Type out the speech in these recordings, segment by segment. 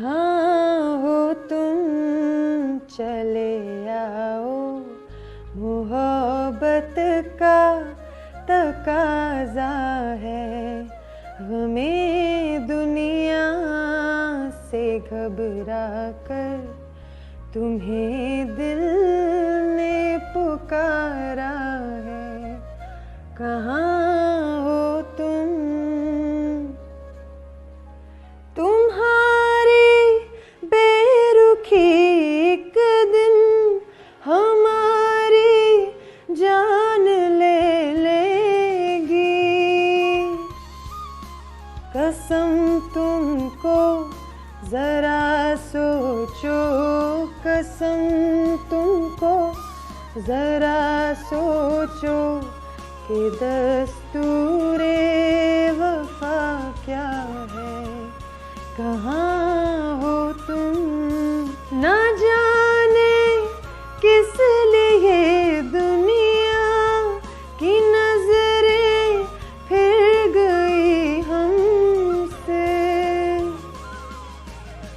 हाँ हो तुम चले आओ, मोहब्बत का तकाजा है। हमें दुनिया से घबरा कर तुम्हें दिल ने पुकारा है। कहाँ हो तुम? तुम्हारी बेरुखी एक दिन हमारी जान ले लेगी। कसम तुमको जरा सोचो, कसम तुमको जरा सोचो कि दस्तूरे वफा क्या है। कहाँ हो तुम? ना जाने किस लिए दुनिया की नजरें फिर गई हमसे।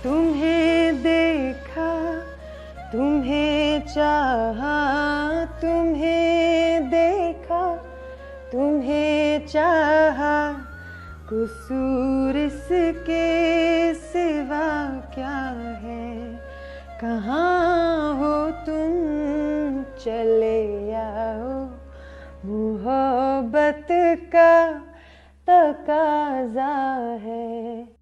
तुम्हें देखा, तुम्हें चाहा, तुम्हें देखा, तुम्हें चाहा, कसूर इसके सिवा क्या है। कहाँ हो तुम? चले आओ, मोहब्बत का तकाजा है।